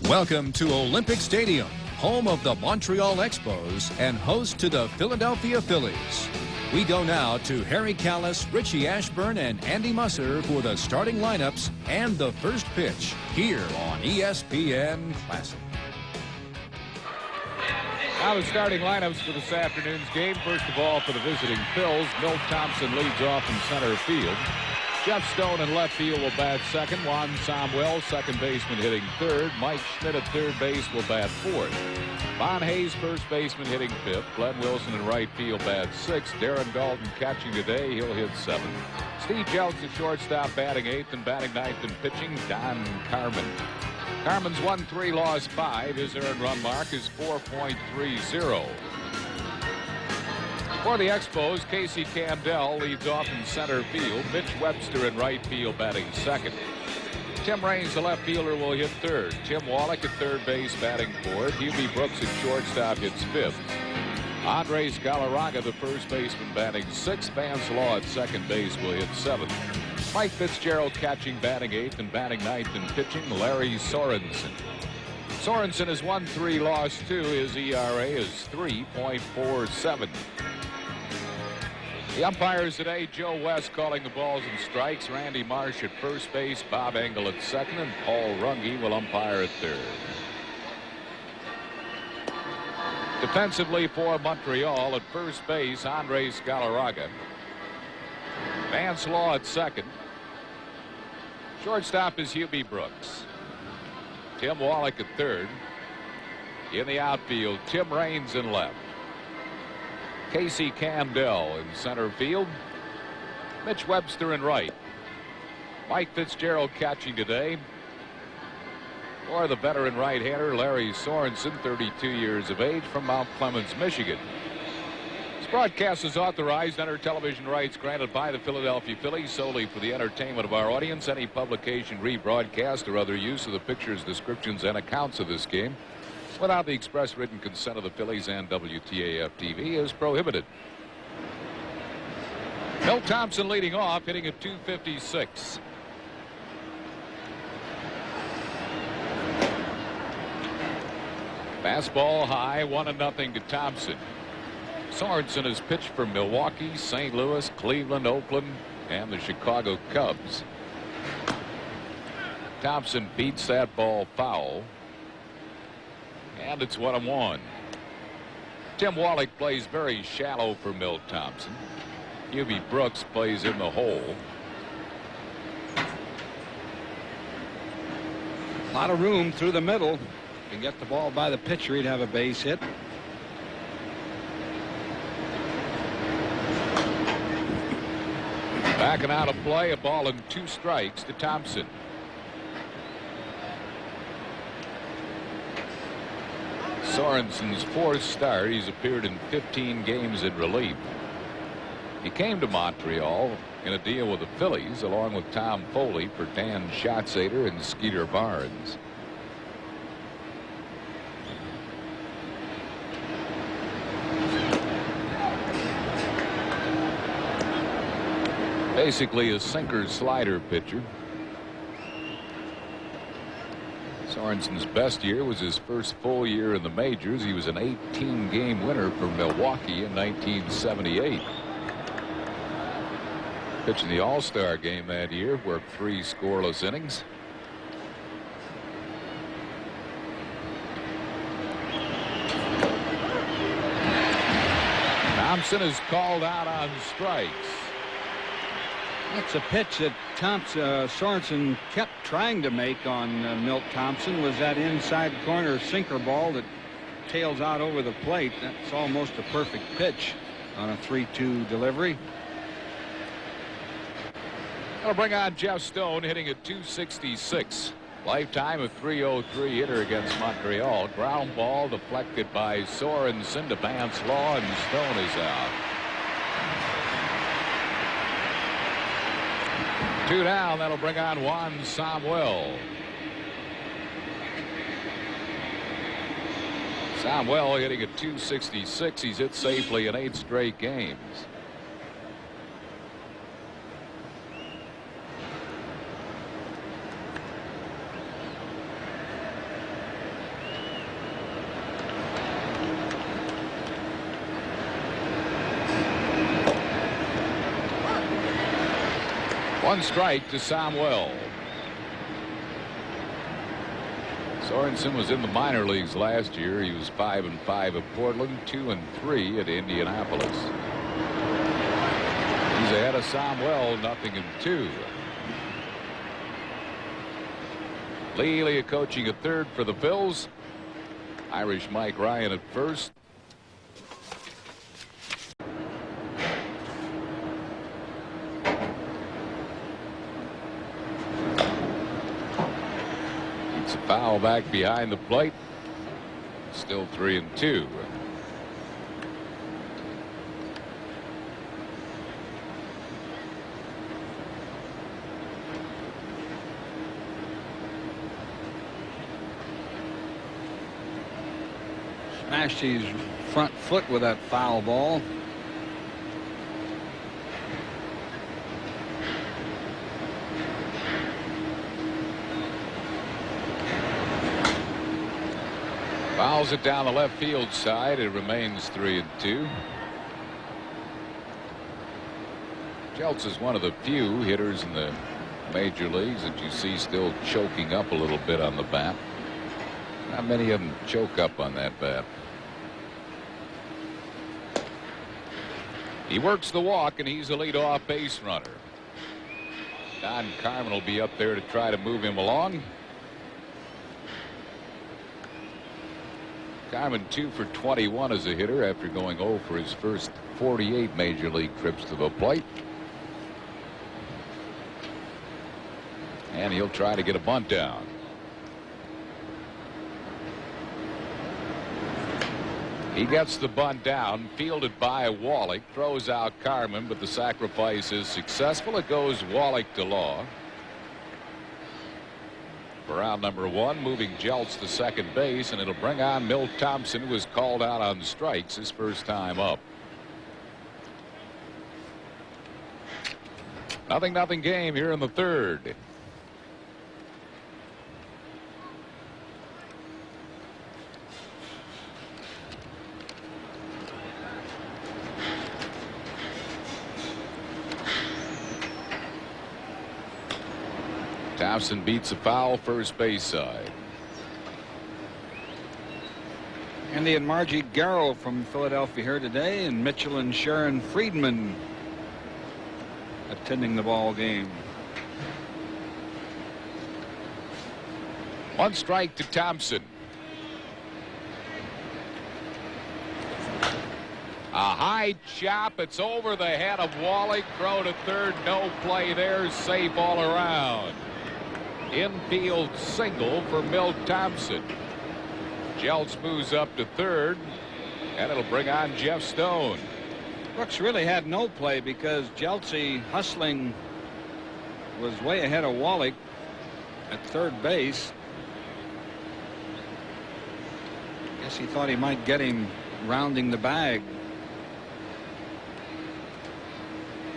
Welcome to Olympic Stadium, home of the Montreal Expos and host to the Philadelphia Phillies. We go now to Harry Callis, Richie Ashburn, and Andy Musser for the starting lineups and the first pitch here on ESPN Classic. Now the starting lineups for this afternoon's game. First of all, for the visiting Phils, Milt Thompson leads off in center field. Jeff Stone in left field will bat second. Juan Samuel, second baseman, hitting third. Mike Schmidt at third base will bat fourth. Von Hayes, first baseman, hitting fifth. Glenn Wilson in right field bats sixth. Darren Dalton catching today. He'll hit seventh. Steve Jelks at shortstop batting eighth, and batting ninth and pitching Don Carmen. Carmen's won 3, lost 5. His earned run mark is 4.30. For the Expos, Casey Candell leads off in center field. Mitch Webster in right field batting second. Tim Raines, the left fielder, will hit third. Tim Wallach at third base batting fourth. Hubie Brooks at shortstop hits fifth. Andres Galarraga, the first baseman, batting sixth. Vance Law at second base will hit seventh. Mike Fitzgerald catching batting eighth, and batting ninth and pitching Larry Sorensen. Sorensen has won 3, lost 2. His ERA is 3.47. The umpires today, Joe West calling the balls and strikes. Randy Marsh at first base, Bob Engel at second, and Paul Runge will umpire at third. Defensively for Montreal, at first base, Andres Galarraga. Vance Law at second. Shortstop is Hubie Brooks. Tim Wallach at third. In the outfield, Tim Raines in left. Casey Candell in center field. Mitch Webster in right. Mike Fitzgerald catching today. For the veteran right-hander Larry Sorensen, 32 years of age, from Mount Clemens, Michigan. This broadcast is authorized under television rights granted by the Philadelphia Phillies solely for the entertainment of our audience. Any publication, rebroadcast, or other use of the pictures, descriptions, and accounts of this game without the express written consent of the Phillies and WTAF-TV is prohibited. Milt Thompson leading off, hitting at .256. Fastball high, 1-0 to Thompson. Sorensen has pitched for Milwaukee, St. Louis, Cleveland, Oakland, and the Chicago Cubs. Thompson beats that ball foul. And it's 1-1. Tim Wallach plays very shallow for Milt Thompson. Hubie Brooks plays in the hole. A lot of room through the middle. Can get the ball by the pitcher, he'd have a base hit. Backing out of play, a ball and 2 strikes to Thompson. Sorensen's 4th start. He's appeared in 15 games in relief. He came to Montreal in a deal with the Phillies along with Tom Foley for Dan Schatzeder and Skeeter Barnes. Basically a sinker slider pitcher. Sorensen's best year was his first full year in the majors. He was an 18-game winner for Milwaukee in 1978. Pitching the All-Star game that year, worked 3 scoreless innings. Thompson is called out on strikes. That's a pitch that Sorensen kept trying to make on Milt Thompson, was that inside corner sinker ball that tails out over the plate. That's almost a perfect pitch on a 3-2 delivery. That'll bring on Jeff Stone, hitting at .266. Lifetime of .303 hitter against Montreal. Ground ball deflected by Sorensen to Vance Law, and Stone is out. 2 down. That'll bring on Juan Samuel. Samuel hitting at .266. He's hit safely in 8 straight games. One strike to Samuel. Sorensen was in the minor leagues last year. He was 5-5 at Portland, 2-3 at Indianapolis. He's ahead of Samuel, 0-2. Lee coaching at third for the Phils. Irish Mike Ryan at first. It's a foul back behind the plate. Still 3-2. Smashed his front foot with that foul ball. Fouls it down the left field side. It remains 3-2. Jeltz is one of the few hitters in the major leagues that you see still choking up a little bit on the bat. Not many of them choke up on that bat. He works the walk, and he's a leadoff base runner. Don Carmen will be up there to try to move him along. Carmen 2 for 21 as a hitter after going 0 for his first 48 major league trips to the plate. And he'll try to get a bunt down. He gets the bunt down, fielded by Wallach, throws out Carmen, but the sacrifice is successful. It goes Wallach to Law. For round number 1, moving Jeltz to second base, and it'll bring on Milt Thompson, who was called out on strikes his first time up. 0-0 game here in the third. Thompson beats a foul first base side. Andy and Margie Garrow from Philadelphia here today, and Mitchell and Sharon Friedman attending the ball game. One strike to Thompson. A high chop. It's over the head of Wallach. Throw to third. No play there. Safe all around. Infield single for Milt Thompson. Jeltz moves up to third, and it'll bring on Jeff Stone. Brooks really had no play because Jeltzy hustling was way ahead of Wallach at third base. Guess he thought he might get him rounding the bag.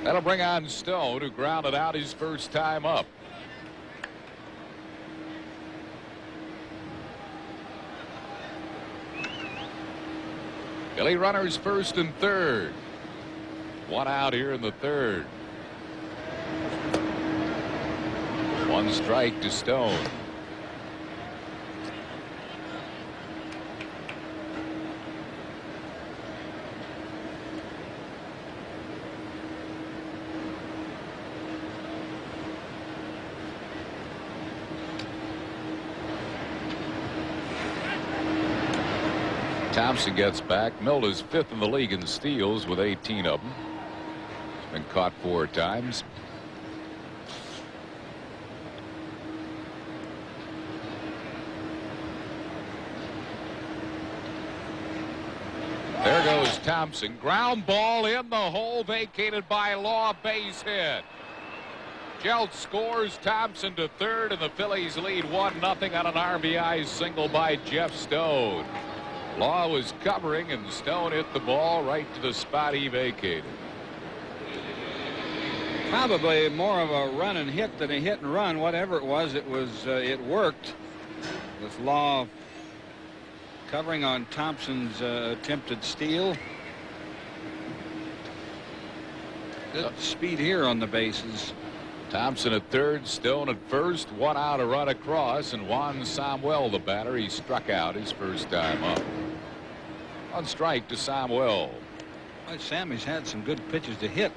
That'll bring on Stone, who grounded out his first time up. Billy runners first and third. One out here in the third. One strike to Stone. Thompson gets back. Milt is 5th in the league in steals with 18 of them. He's been caught 4 times. There goes Thompson. Ground ball in the hole, vacated by Law. Base hit. Jeltz scores. Thompson to third, and the Phillies lead 1-0 on an RBI single by Jeff Stone. Law was covering, and Stone hit the ball right to the spot he vacated. Probably more of a run and hit than a hit and run. Whatever it was, it worked with Law covering on Thompson's attempted steal. Good speed here on the bases. Thompson at third, Stone at first, one out, a run across, and Juan Samuel, the batter, he struck out his first time up. On strike to Samuel. Well, Sammy's had some good pitches to hit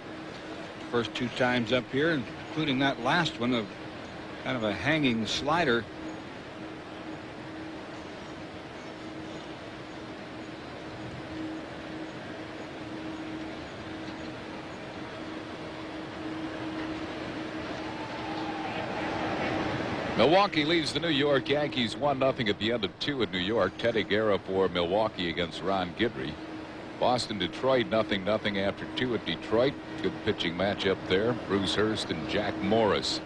first 2 times up here, including that last one of kind of a hanging slider. Milwaukee leads the New York Yankees 1-0 at the end of 2 at New York. Teddy Guerra for Milwaukee against Ron Guidry. Boston, Detroit, 0-0 after 2 at Detroit. Good pitching matchup there. Bruce Hurst and Jack Morris.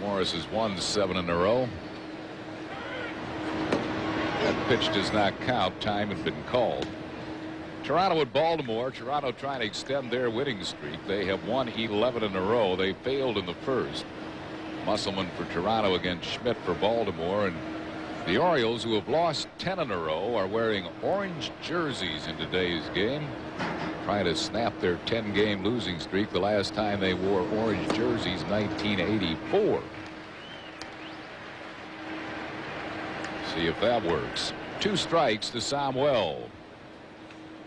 Morris has won 7 in a row. That pitch does not count. Time had been called. Toronto at Baltimore. Toronto trying to extend their winning streak. They have won 11 in a row. They failed in the first. Musselman for Toronto against Schmidt for Baltimore. And the Orioles, who have lost 10 in a row, are wearing orange jerseys in today's game, trying to snap their 10-game losing streak. The last time they wore orange jerseys, 1984. See if that works. 2 strikes to Samuel.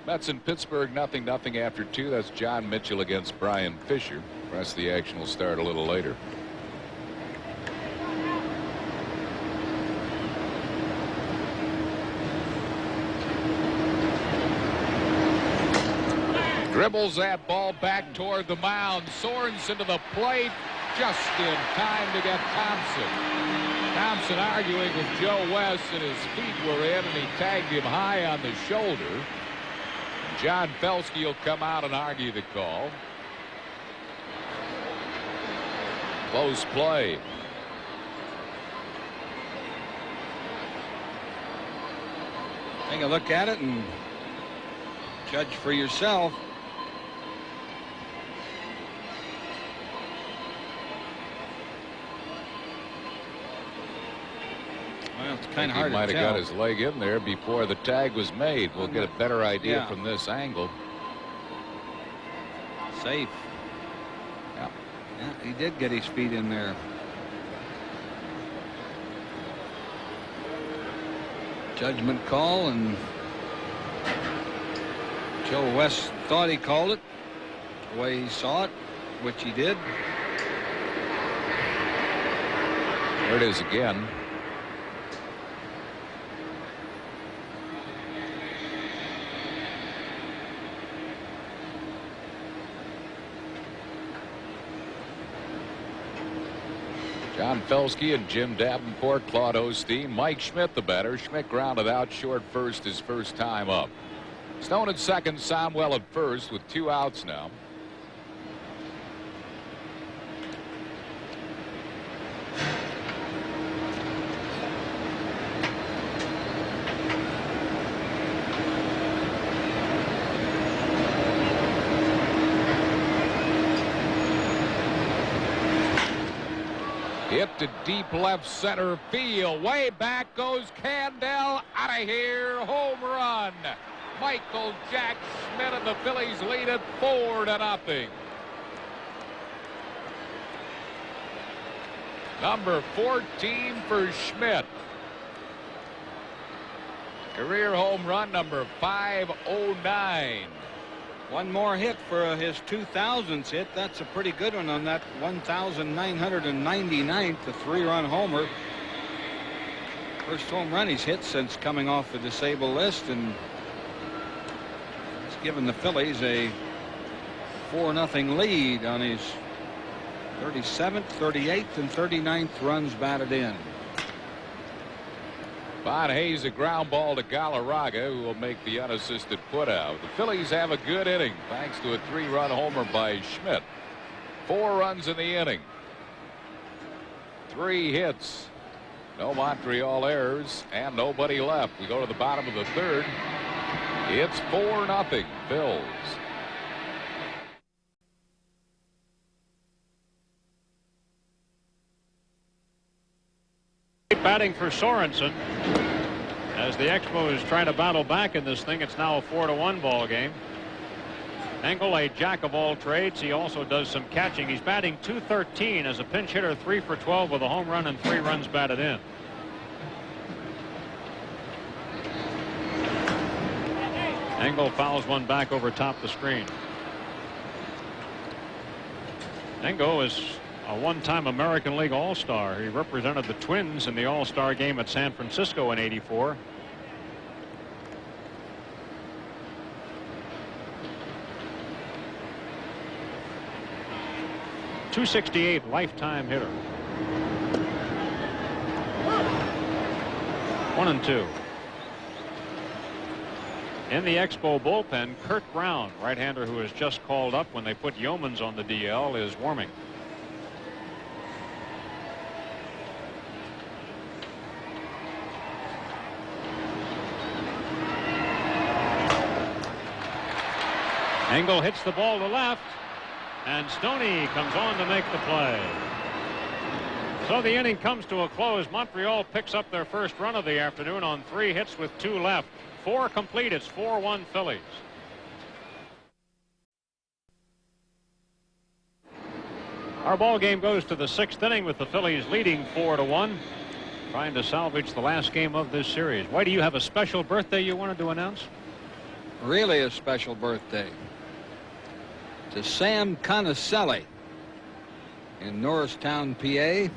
Mets in Pittsburgh, 0-0 after 2. That's John Mitchell against Brian Fisher. The rest of the action will start a little later. Dribbles that ball back toward the mound. Sorensen to the plate just in time to get Thompson. Thompson arguing with Joe West, and his feet were in, and he tagged him high on the shoulder. John Felsky will come out and argue the call. Close play. Take a look at it and judge for yourself. Well, it's kind of hard to tell. He might have got his leg in there before the tag was made. We'll get a better idea from this angle. Safe. Yeah, he did get his feet in there. Judgment call, and Joe West thought he called it the way he saw it, which he did. There it is again. John Felsky and Jim Davenport, Claude Osteen, Mike Schmidt the batter. Schmidt grounded out short first his first time up. Stone at second, Samuel at first with 2 outs now. Hit to deep left center field. Way back goes Candell. Out of here. Home run. Michael Jack Schmidt, and the Phillies lead it 4-0. Number 14 for Schmidt. Career home run number 509. One more hit for his 2000s hit. That's a pretty good one on that 1999th, the 3-run homer. First home run he's hit since coming off the disabled list, and it's given the Phillies a 4-0 lead on his 37th, 38th, and 39th runs batted in. Von Hayes, a ground ball to Galarraga, who will make the unassisted putout. The Phillies have a good inning thanks to a 3-run homer by Schmidt. 4 runs in the inning. 3 hits. No Montreal errors and nobody left. We go to the bottom of the 3rd. It's 4-0 Phils. Batting for Sorensen as the Expos trying to battle back in this thing. It's now a 4-1 ball game. Engel, a jack of all trades. He also does some catching. He's batting .213 as a pinch hitter, 3 for 12 with a home run and 3 runs batted in. Engel fouls one back over top the screen. Engel is a one-time American League All-Star. He represented the Twins in the All-Star game at San Francisco in '84. .268 lifetime hitter. 1-2. In the Expo bullpen, Kurt Brown, right-hander who was just called up when they put Yeomans on the DL, is warming. Engel hits the ball to left, and Stoney comes on to make the play. So the inning comes to a close. Montreal picks up their first run of the afternoon on 3 hits with 2 left. 4 complete. It's 4-1 Phillies. Our ball game goes to the 6th inning with the Phillies leading 4-1, trying to salvage the last game of this series. Why do you have a special birthday you wanted to announce? Really a special birthday to Sam Conicelli in Norristown, PA.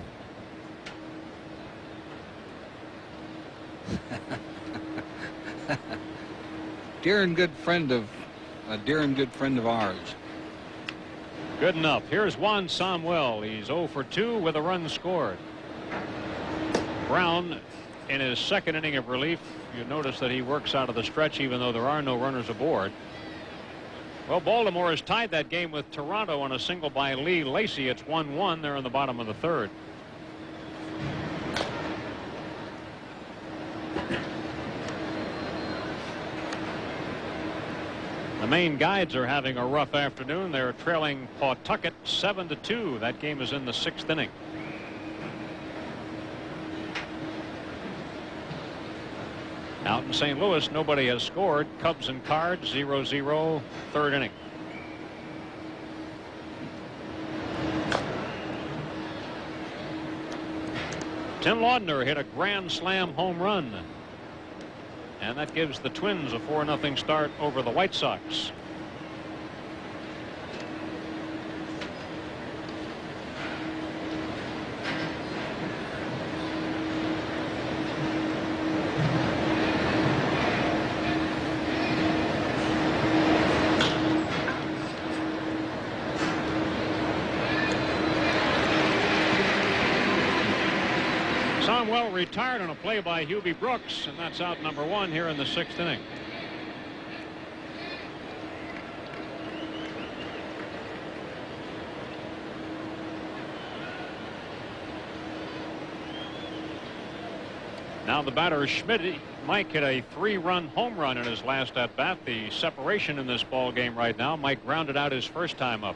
dear and good friend of ours. Good enough. Here's Juan Samuel. He's 0 for 2 with a run scored. Brown in his second inning of relief. You notice that he works out of the stretch even though there are no runners aboard. Well, Baltimore has tied that game with Toronto on a single by Lee Lacy. It's 1-1 there in the bottom of the 3rd. The Maine Guides are having a rough afternoon. They're trailing Pawtucket 7-2. That game is in the 6th inning. Out in St. Louis, nobody has scored. Cubs and Cards 0-0, 3rd inning. Tim Laudner hit a grand slam home run, and that gives the Twins a 4-0 start over the White Sox. Well retired on a play by Hubie Brooks, and that's out number 1 here in the 6th inning. Now the batter Schmidt. Mike hit a 3-run home run in his last at bat. The separation in this ball game right now. Mike grounded out his first time up.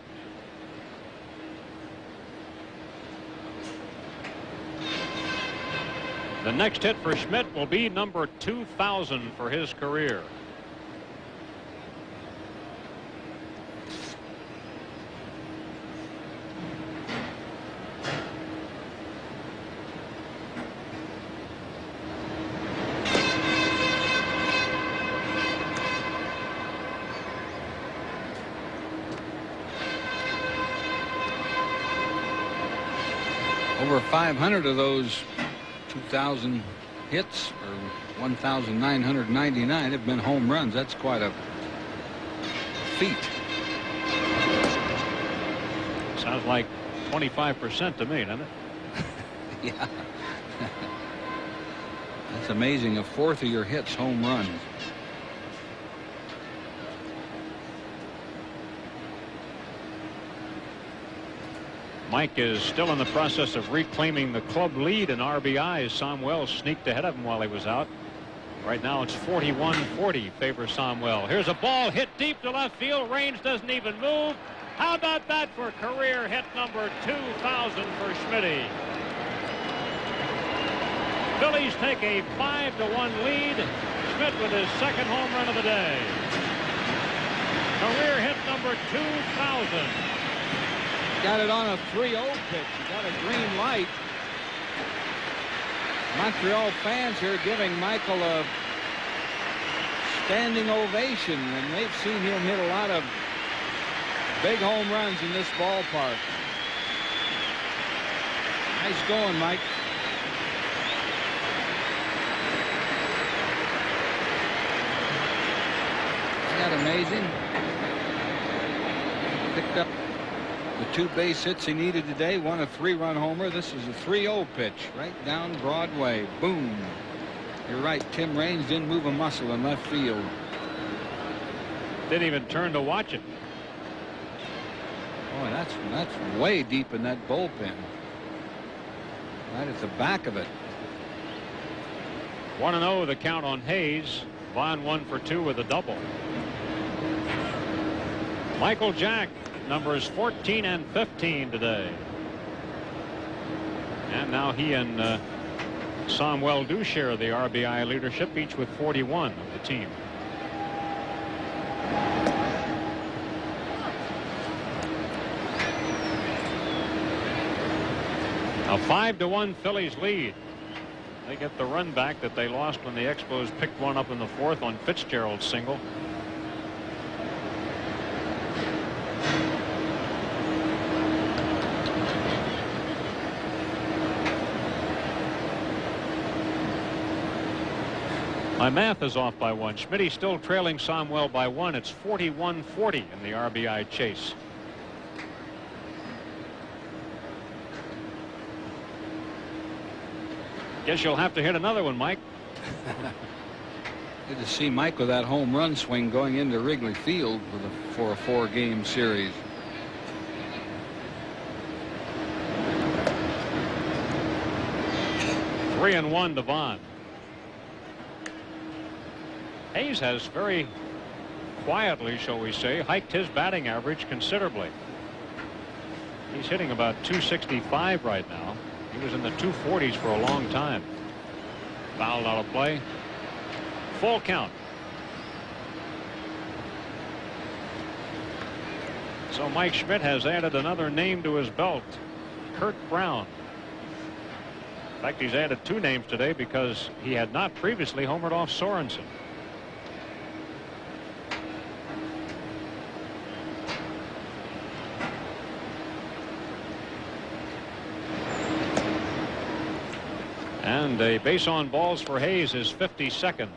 The next hit for Schmidt will be number 2,000 for his career. Over 500 of those 2,000 hits, or 1,999, have been home runs. That's quite a feat. Sounds like 25% to me, doesn't it? Yeah. That's amazing. 1/4 of your hits home runs. Mike is still in the process of reclaiming the club lead in RBIs. Samuel sneaked ahead of him while he was out. Right now it's 41-40 favor Samuel. Here's a ball hit deep to left field. Raines doesn't even move. How about that for career hit number 2,000 for Schmidt? Phillies take a 5-1 lead. Schmidt with his second home run of the day. Career hit number 2,000. Got it on a 3-0 pitch. He got a green light. Montreal fans here giving Michael a standing ovation, and they've seen him hit a lot of big home runs in this ballpark. Nice going, Mike. Isn't that amazing? Picked up the 2 base hits he needed today. Won a 3-run homer. This is a 3-0 pitch right down Broadway. Boom. You're right. Tim Raines didn't move a muscle in left field. Didn't even turn to watch it. Oh, that's way deep in that bullpen. Right at the back of it. 1-0 the count on Hayes. Vaughn 1 for 2 with a double. Michael Jack, numbers 14 and 15 today. And now he and Samuel do share the RBI leadership, each with 41 of the team. A 5-1 Phillies lead. They get the run back that they lost when the Expos picked one up in the 4th on Fitzgerald's single. My math is off by 1. Schmidt still trailing Samuel by 1. It's 41-40 in the RBI chase. Guess you'll have to hit another one, Mike. Good to see Mike with that home run swing going into Wrigley Field for a 4-game series. Three and 1 to Vaughn. Hayes has very quietly, shall we say, hiked his batting average considerably. He's hitting about 265 right now. He was in the 240s for a long time. Fouled out of play. Full count. So Mike Schmidt has added another name to his belt, Kurt Brown. In fact, he's added 2 names today because he had not previously homered off Sorensen. And a base on balls for Hayes is 52nd.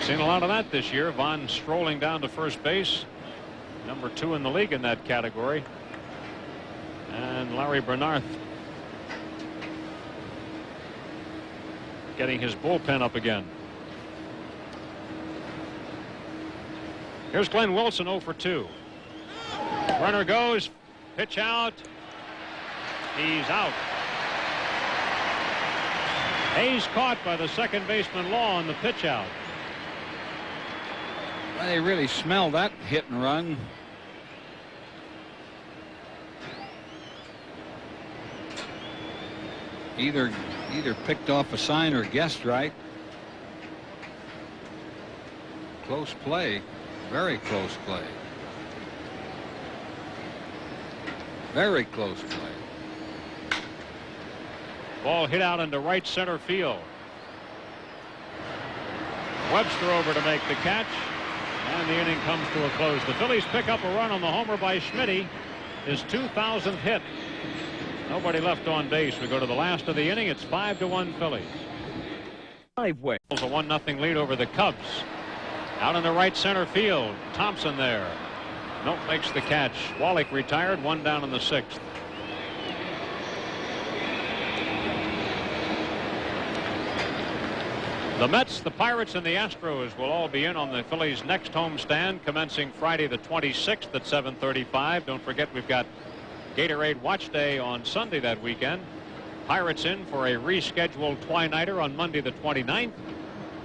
Seen a lot of that this year. Vaughn strolling down to first base, number 2 in the league in that category. And Larry Bernarth getting his bullpen up again. Here's Glenn Wilson, 0 for 2. Runner goes, pitch out. He's out. Hayes caught by the second baseman Law on the pitch out. Well, they really smell that hit and run. Either picked off a sign or guessed right. Close play. Very close play. Very close play. Ball hit out into right center field. Webster over to make the catch, and the inning comes to a close. The Phillies pick up a run on the homer by Schmidt, his 2,000th hit. Nobody left on base. We go to the last of the inning. It's 5-1 Phillies. 5-way. A 1-0 lead over the Cubs. Out in the right center field. Thompson there. Milt makes the catch. Wallach retired, 1 down in the 6th. The Mets, the Pirates, and the Astros will all be in on the Phillies' next homestand commencing Friday the 26th at 7:35. Don't forget we've got Gatorade Watch Day on Sunday that weekend. Pirates in for a rescheduled Twinighter on Monday the 29th.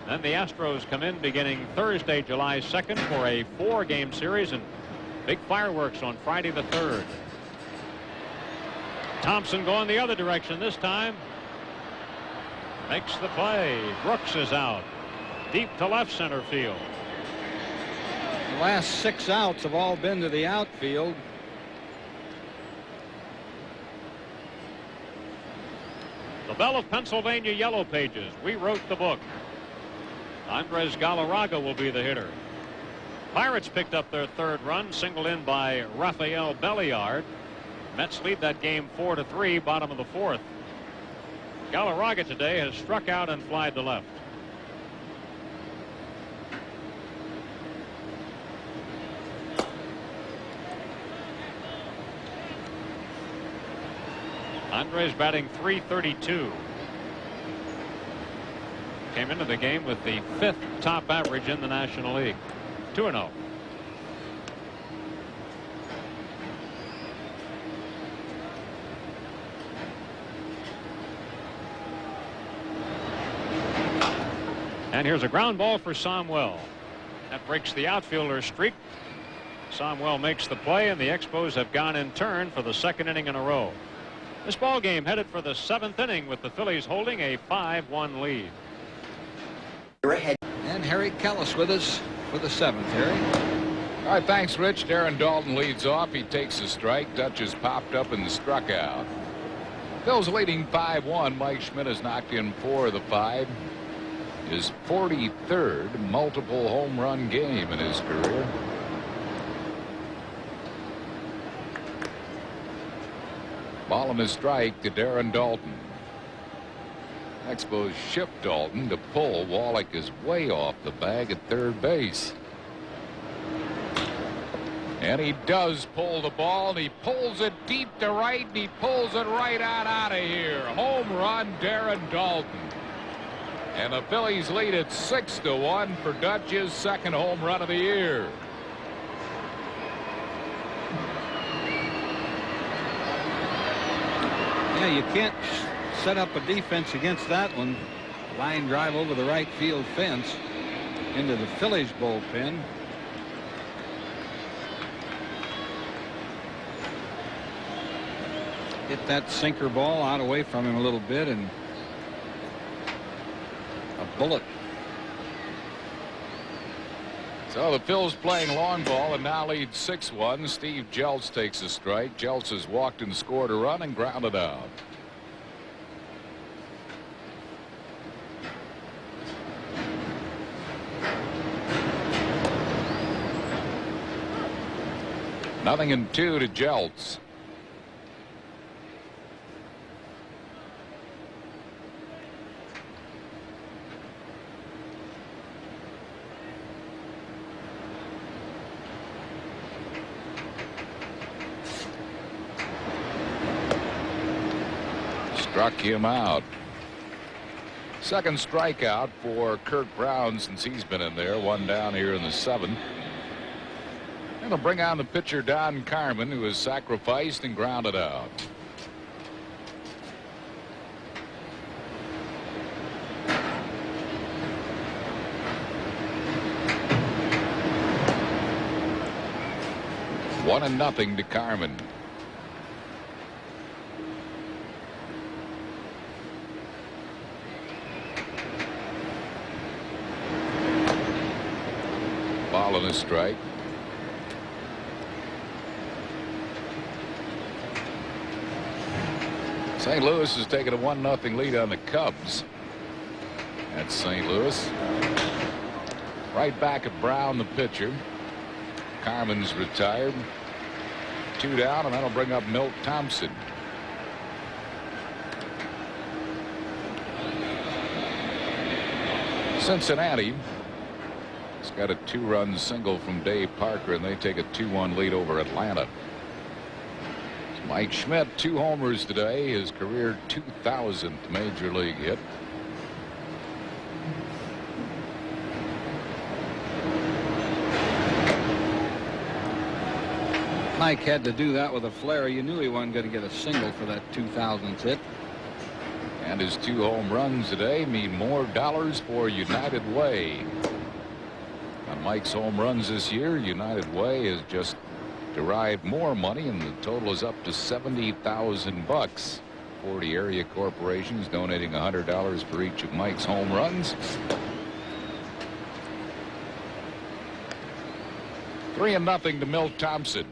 Then the Astros come in beginning Thursday, July 2nd for a 4-game series and big fireworks on Friday the 3rd. Thompson going the other direction this time. makes the play. Brooks is out deep to left center field. The last 6 outs have all been to the outfield. The Belle of Pennsylvania Yellow Pages. We wrote the book. Andres Galarraga will be the hitter. Pirates picked up their 3rd run, singled in by Rafael Belliard. Mets lead that game 4-3, bottom of the 4th. Galarraga today has struck out and flied to left. Andres batting .332. Came into the game with the 5th top average in the National League. 2-0. And here's a ground ball for Somwell. That breaks the outfielder's streak. Somwell makes the play, and the Expos have gone in turn for the 2nd inning in a row. This ball game headed for the 7th inning with the Phillies holding a 5-1 lead. And Harry Callis with us for the 7th. Harry. All right, thanks, Rich. Darren Dalton leads off. He takes a strike. Dutch has popped up and struck out. Phil's leading 5-1. Mike Schmidt has knocked in 4 of the 5. His 43rd multiple home run game in his career. Ball and a strike to Darren Dalton. Expos shift Dalton to pull. Wallach is way off the bag at 3rd base. And he does pull the ball, and he pulls it deep to right, and he pulls it right out of here. Home run, Darren Dalton. And the Phillies lead at 6-1 for Dutch's 2nd home run of the year. Yeah, you can't set up a defense against that one. Line drive over the right field fence into the Phillies bullpen. Hit that sinker ball out away from him a little bit, and a bullet. So the Phil's playing long ball and now leads 6-1. Steve Jeltz takes a strike. Jeltz has walked and scored a run and grounded out. Nothing in 2 to Jeltz. Struck him out. 2nd strikeout for Kirk Brown since he's been in there. 1 down here in the 7th. And they'll bring on the pitcher Don Carmen, who is sacrificed and grounded out. One and nothing to Carmen. Ball and a strike. St. Louis has taken a 1-0 lead on the Cubs. That's St. Louis. Right back at Brown, the pitcher. Carmen's retired. 2 down, and that'll bring up Milt Thompson. Cincinnati has got a 2-run single from Dave Parker, and they take a 2-1 lead over Atlanta. Mike Schmidt, 2 homers today, his career 2,000th major league hit. Mike had to do that with a flare. You knew he wasn't going to get a single for that 2000th hit. And his 2 home runs today mean more dollars for United Way. On Mike's home runs this year, United Way has just derived more money, and the total is up to $70,000. 40 area corporations donating $100 for each of Mike's home runs. 3-0 to Milt Thompson.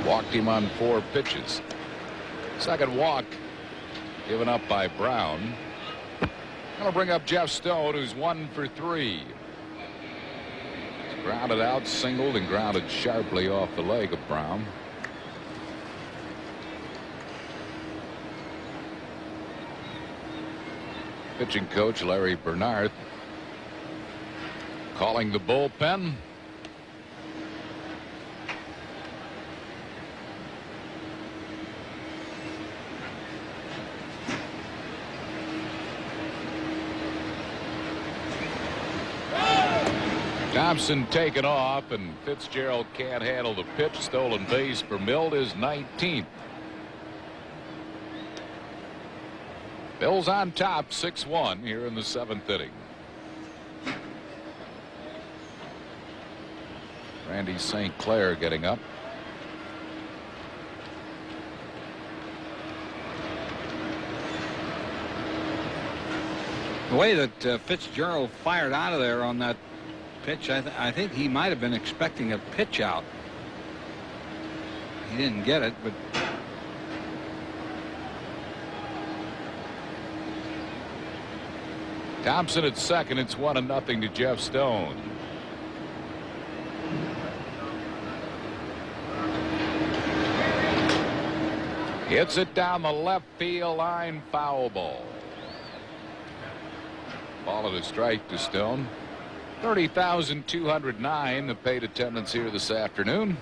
Walked him on 4 pitches. Second walk given up by Brown. That'll bring up Jeff Stone, who's 1 for 3. He's grounded out, singled, and grounded sharply off the leg of Brown. Pitching coach Larry Bernard calling the bullpen. Thompson taken off, and Fitzgerald can't handle the pitch. Stolen base for Milt is 19th. Bills on top 6-1 here in the 7th inning. Randy St. Clair getting up. The way that Fitzgerald fired out of there on that pitch, I think he might have been expecting a pitch out. He didn't get it, but Thompson at second. It's 1-0 to Jeff Stone. Hits it down the left field line, foul ball. Ball at a strike to Stone. 30,209 the paid attendance here this afternoon.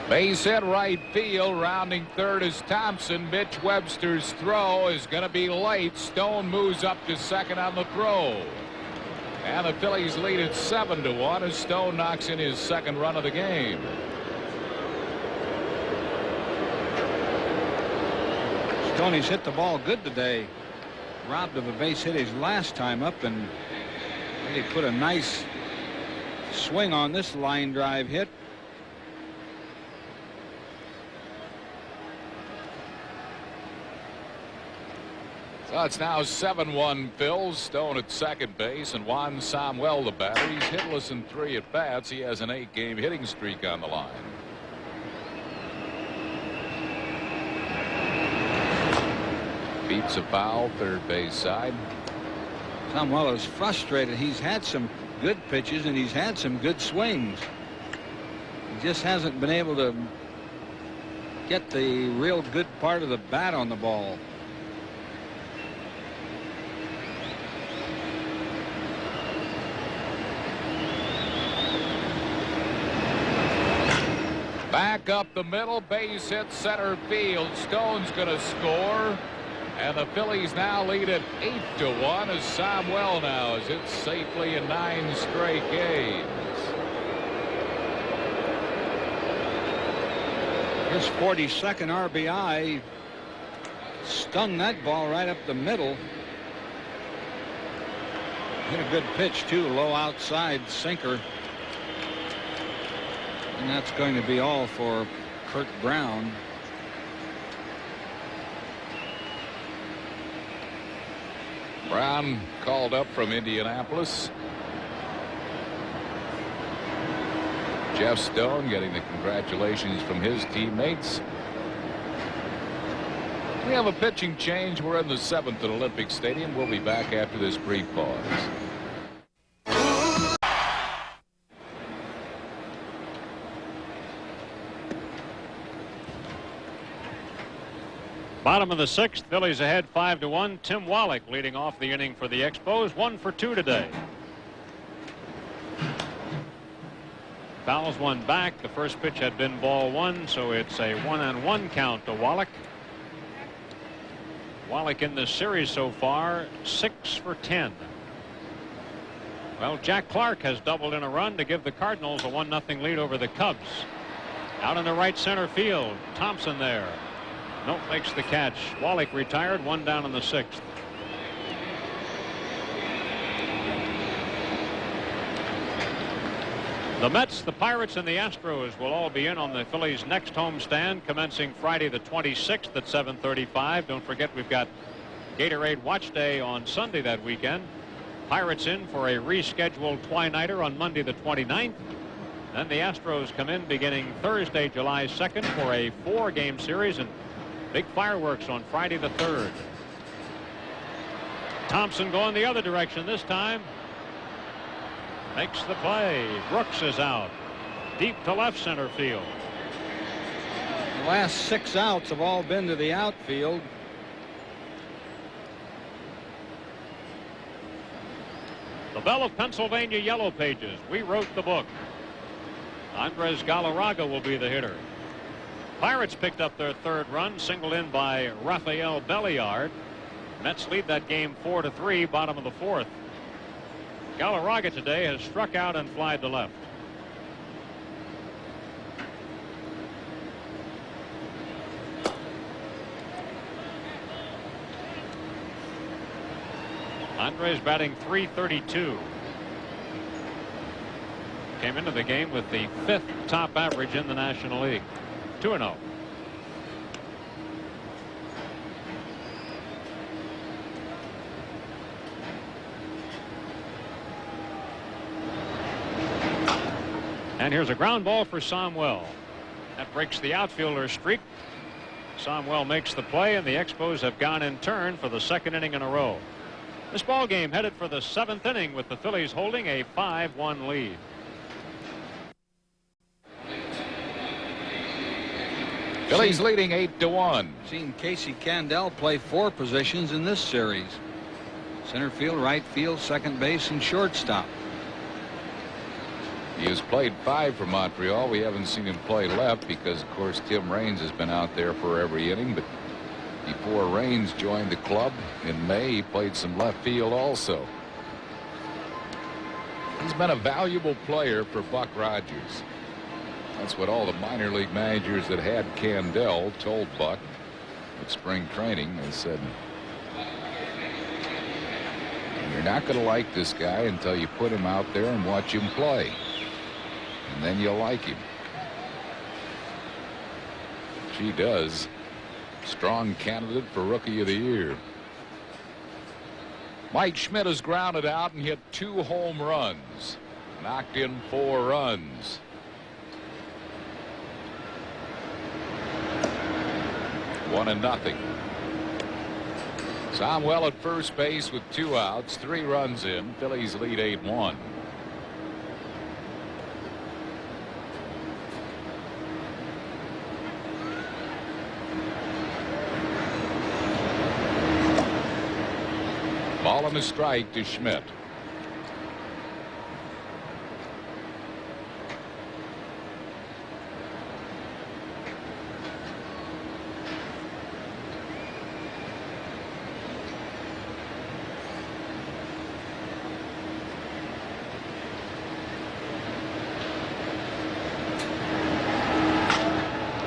Base hit right field. Rounding third is Thompson. Mitch Webster's throw is going to be late. Stone moves up to second on the throw. And the Phillies lead at 7-1 as Stone knocks in his second run of the game. Stoney's hit the ball good today. Robbed of a base hit his last time up, and he put a nice swing on this line drive hit. So it's now 7-1 Phils. Stone at second base, and Juan Samuel the batter. He's hitless in 3 at bats. He has an 8-game hitting streak on the line. Beats a foul third base side. Samuel is frustrated. He's had some good pitches and he's had some good swings. He just hasn't been able to get the real good part of the bat on the ball. Back up the middle, base hit center field. Stone's going to score, and the Phillies now lead at 8-1 as Samuel now has hit safely in 9 straight games. His 42nd RBI. Stung that ball right up the middle. Hit a good pitch too, low outside sinker. And that's going to be all for Kurt Brown. Brown called up from Indianapolis. Jeff Stone getting the congratulations from his teammates. We have a pitching change. We're in the 7th at Olympic Stadium. We'll be back after this brief pause. Bottom of the 6th, Phillies ahead 5-1. Tim Wallach leading off the inning for the Expos. 1 for 2 today. Fouls one back. The first pitch had been ball 1, so it's a 1-on-1 count to Wallach. Wallach in this series so far 6 for 10. Well, Jack Clark has doubled in a run to give the Cardinals a 1-0 lead over the Cubs. Out in the right center field, Thompson there. Milt makes the catch. Wallach retired, 1 down in the 6th. The Mets, the Pirates, and the Astros will all be in on the Phillies' next homestand commencing Friday the 26th at 7:35. Don't forget we've got Gatorade Watch Day on Sunday that weekend. Pirates in for a rescheduled twilighter on Monday the 29th. Then the Astros come in beginning Thursday, July 2nd for a 4-game series and big fireworks on Friday the 3rd. Thompson going the other direction this time. Makes the play. Brooks is out. Deep to left center field. The last 6 outs have all been to the outfield. The Belle of Pennsylvania Yellow Pages. We wrote the book. Andres Galarraga will be the hitter. Pirates picked up their 3rd run, singled in by Rafael Belliard. Mets lead that game 4-3, bottom of the 4th. Galarraga today has struck out and flied to left. Andres batting .332. Came into the game with the 5th top average in the National League. 2-0. And here's a ground ball for Somwell. That breaks the outfielder streak. Somwell makes the play, and the Expos have gone in turn for the 2nd inning in a row. This ball game headed for the 7th inning with the Phillies holding a 5-1 lead. Phillies leading 8-1. Seen Casey Candell play 4 positions in this series. Center field, right field, second base, and shortstop. He has played 5 for Montreal. We haven't seen him play left because, of course, Tim Raines has been out there for every inning. But before Raines joined the club in May, he played some left field also. He's been a valuable player for Buck Rogers. That's what all the minor league managers that had Candell told Buck at spring training. They said, you're not going to like this guy until you put him out there and watch him play. And then you'll like him. She does. Strong candidate for Rookie of the Year. Mike Schmidt has grounded out and hit 2 home runs. Knocked in 4 runs. One and nothing. Somwell at first base with 2 outs, 3 runs in. Phillies lead 8-1. Ball and a strike to Schmidt.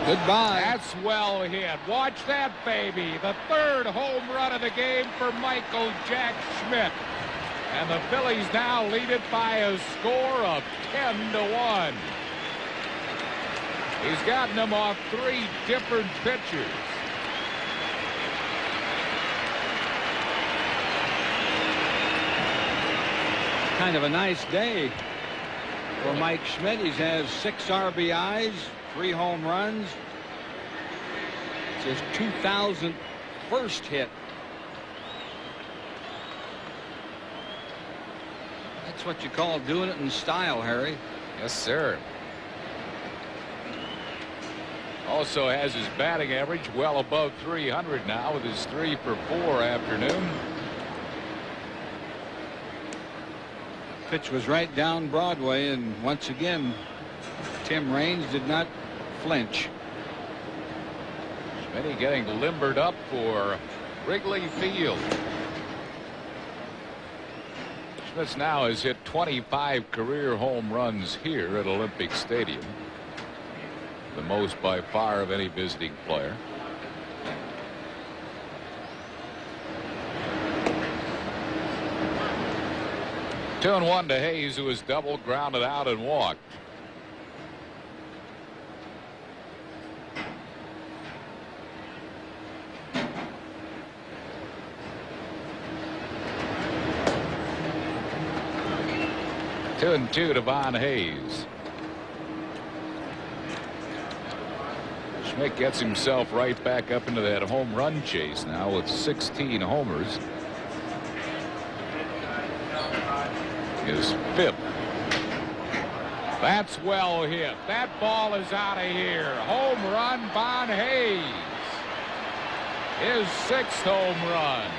Goodbye. That's well hit. Watch that baby. The 3rd home run of the game for Michael Jack Schmidt. And the Phillies now lead it by a score of 10-1. He's gotten them off 3 different pitchers. Kind of a nice day for Mike Schmidt. He has 6 RBIs, 3 home runs. It's his 2001st hit. That's what you call doing it in style, Harry. Yes, sir. Also has his batting average well above 300 now with his 3 for 4 afternoon. Pitch was right down Broadway, and once again, Tim Raines did not flinch. Schmidt getting limbered up for Wrigley Field. Schmidt now has hit 25 career home runs here at Olympic Stadium, the most by far of any visiting player. Two and one to Hayes, who was double, grounded out, and walked. Two and two to Von Hayes. Schmidt gets himself right back up into that home run chase now with 16 homers. His fifth. That's well hit. That ball is out of here. Home run, Von Hayes. His sixth home run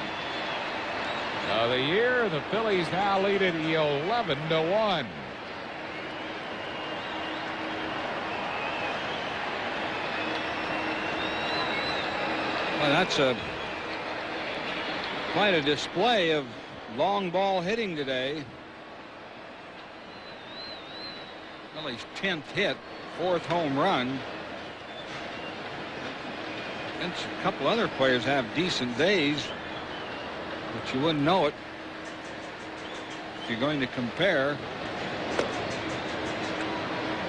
of the year. The Phillies now lead it 11-1. Well, that's quite a display of long ball hitting today. Phillies' 10th hit, 4th home run. And a couple other players have decent days, but you wouldn't know it if you're going to compare.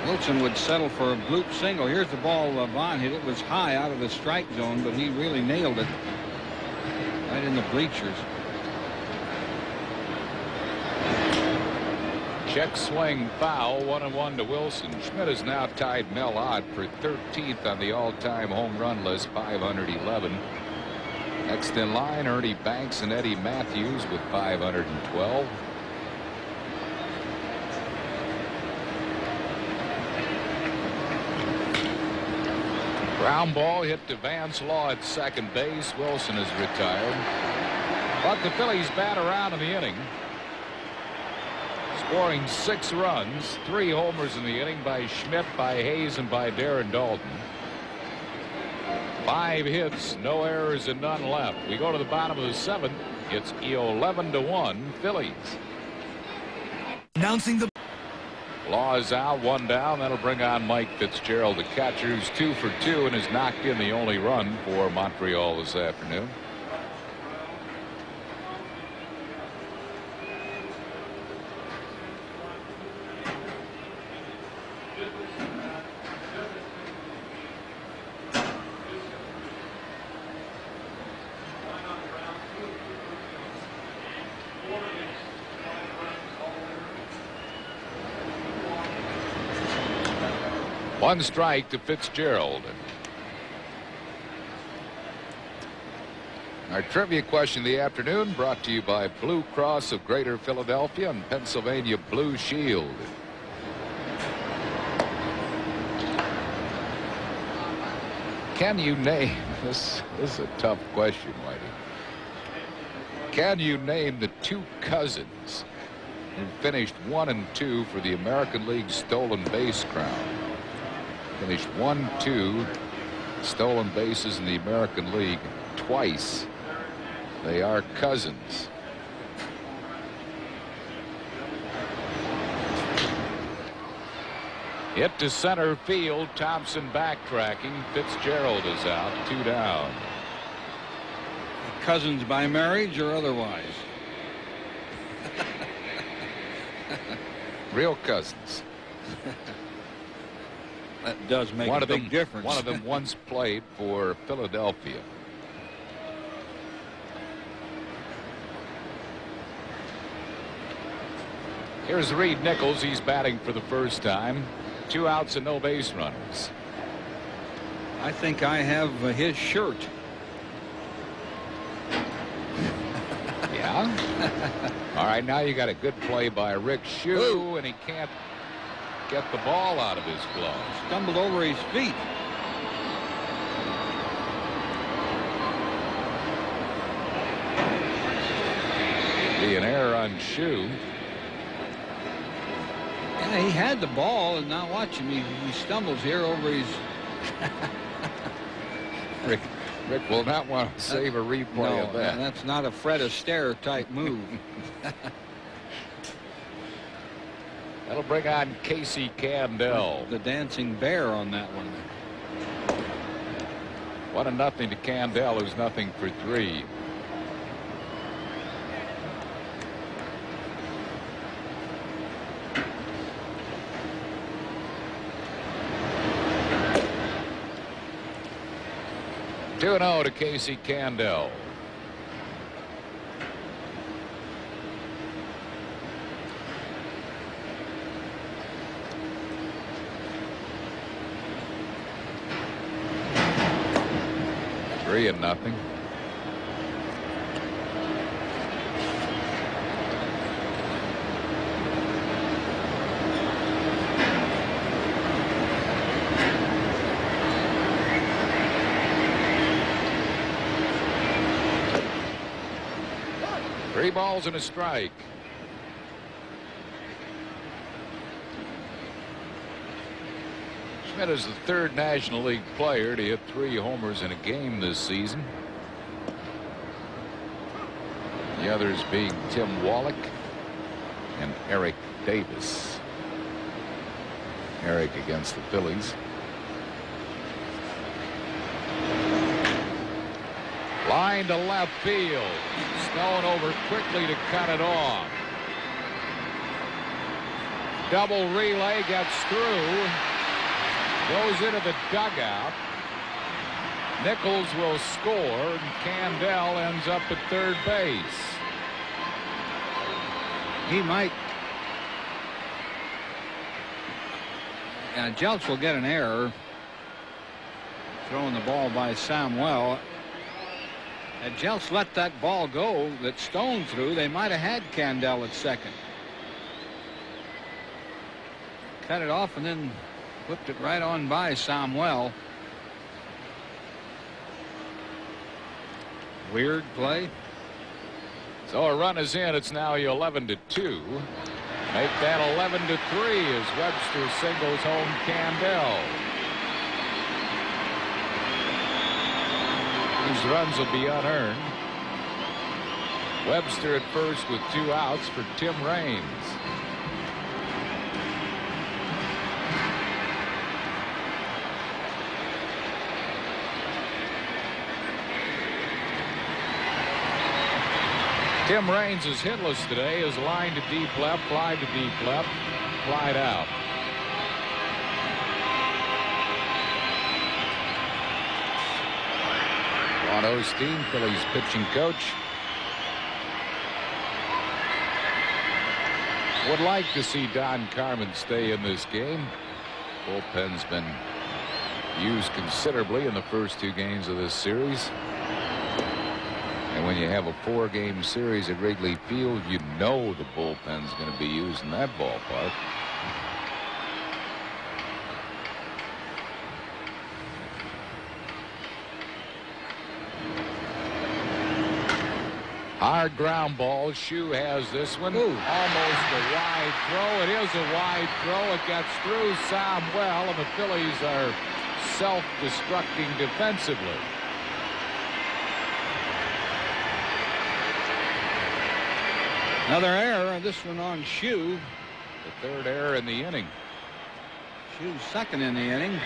Wilson would settle for a bloop single. Here's the ball Vaughn hit. It was high out of the strike zone, but he really nailed it right in the bleachers. Check swing foul, 1-1 to Wilson. Schmidt has now tied Mel Ott for 13th on the all-time home run list, 511. Next in line, Ernie Banks and Eddie Matthews with 512. Ground ball hit to Vance Law at second base. Wilson is retired, but the Phillies bat around in the inning, scoring 6 runs, 3 homers in the inning by Schmidt, by Hayes, and by Darren Dalton. 5 hits, no errors, and none left. We go to the bottom of the 7th. It's 11-1 Phillies. Announcing the Law is out, 1 down. That'll bring on Mike Fitzgerald, the catcher, who's 2 for 2 and has knocked in the only run for Montreal this afternoon. One strike to Fitzgerald. Our trivia question of the afternoon brought to you by Blue Cross of Greater Philadelphia and Pennsylvania Blue Shield. Can you name, this is a tough question, Whitey. Can you name the 2 cousins who finished 1 and 2 for the American League stolen base crown? Finished 1-2 stolen bases in the American League twice. They are cousins. Hit to center field. Thompson backtracking. Fitzgerald is out, 2 down. Cousins by marriage or otherwise? Real cousins. That does make a big difference. One of them once played for Philadelphia. Here's Reed Nichols. He's batting for the first time. 2 outs and no base runners. I think I have his shirt. Yeah. All right, now you got a good play by Rick Shue, and he can't get the ball out of his glove. Stumbled over his feet. Be an error on Shue. Yeah, he had the ball, and now watch him. He stumbles here over his. Rick will not want to save a replay of that. That's not a Fred Astaire type move. That'll bring on Casey Candell. The dancing bear on that one. 1-0 to Candell, who's nothing for 3. Two 2-0 to Casey Candell. Three and nothing. Three balls and a strike. Schmidt is the third National League player to hit 3 homers in a game this season. The others being Tim Wallach and Eric Davis. Eric against the Phillies. Line to left field. Stone over quickly to cut it off. Double relay gets through. Goes into the dugout. Nichols will score, and Candell ends up at third base. He might. Jeltz will get an error. Throwing the ball by Samuel. Had Jeltz let that ball go that Stone threw, they might have had Candell at second. Cut it off and then whipped it right on by Samuel. Weird play. So a run is in. It's now 11-2. Make that 11-3 as Webster singles home Candell. These runs will be unearned. Webster at first with 2 outs for Tim Raines. Tim Raines is hitless today. His line to deep left, fly to deep left, flied out. Ron Osteen, Phillies pitching coach, would like to see Don Carmen stay in this game. Bullpen's been used considerably in the first 2 games of this series. And when you have a 4-game series at Wrigley Field, you know the bullpen's going to be used in that ballpark. Hard ground ball. Shue has this one. Ooh. Almost a wide throw. It is a wide throw. It gets through Samuel, and the Phillies are self-destructing defensively. Another error, this one on Shue. The 3rd error in the inning. Shue's second in the inning.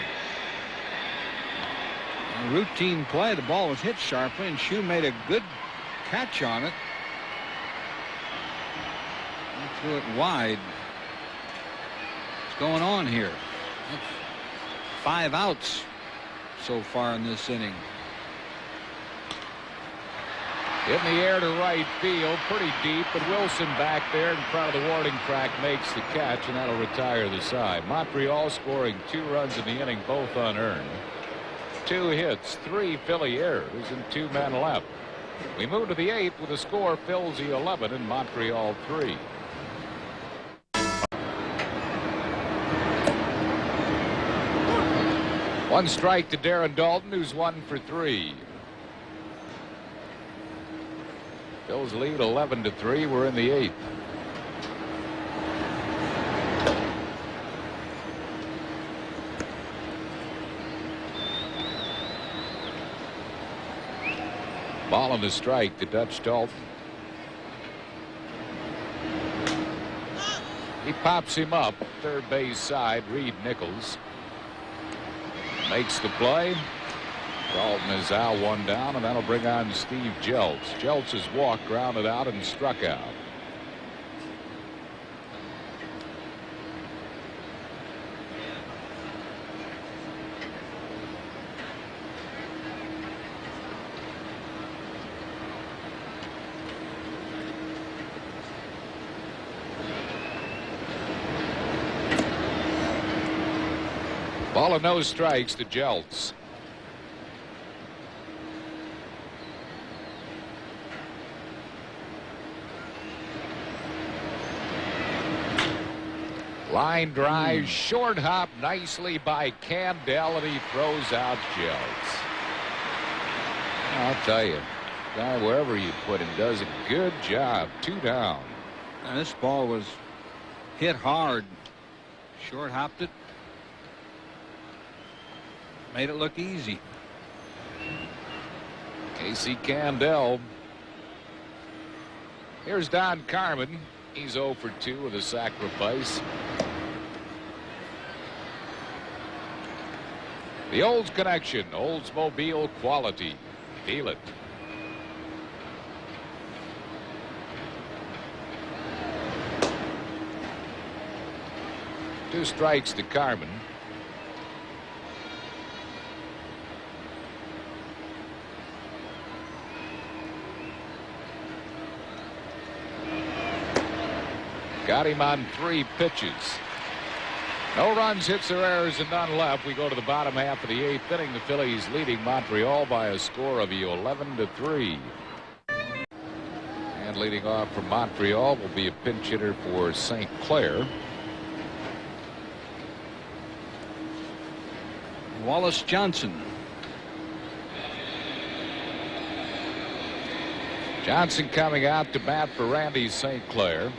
A routine play. The ball was hit sharply, and Shue made a good catch on it. He threw it wide. What's going on here? That's 5 outs so far in this inning. In the air to right field, pretty deep, but Wilson back there in front of the warning track makes the catch, and that'll retire the side. Montreal scoring 2 runs in the inning, both unearned. 2 hits, 3 Philly errors, and 2 men left. We move to the 8th with a score Phillies 11 and Montreal 3. One strike to Darren Dalton, who's 1 for 3. Phillies lead 11-3. We're in the 8th. Ball on the strike to Dutch Dalton. He pops him up third base side. Reed Nichols makes the play. Dalton is out, one down, and that'll bring on Steve Jeltz. Jeltz has walked, grounded out, and struck out. Ball and no strikes to Jeltz. Line drive, short hop nicely by Camdell, and he throws out Jeltz. I'll tell you, guy, wherever you put him, does a good job. 2 down. And this ball was hit hard. Short hopped it. Made it look easy. Casey Camdell. Here's Don Carmen. He's 0 for 2 with a sacrifice. The Olds connection, Oldsmobile quality. Feel it. Two strikes to Carmen. Got him on 3 pitches. No runs, hits, or errors, and none left. We go to the bottom half of the 8th inning. The Phillies leading Montreal by a score of 11-3. And leading off from Montreal will be a pinch hitter for St. Clair. Wallace Johnson. Johnson coming out to bat for Randy St. Clair.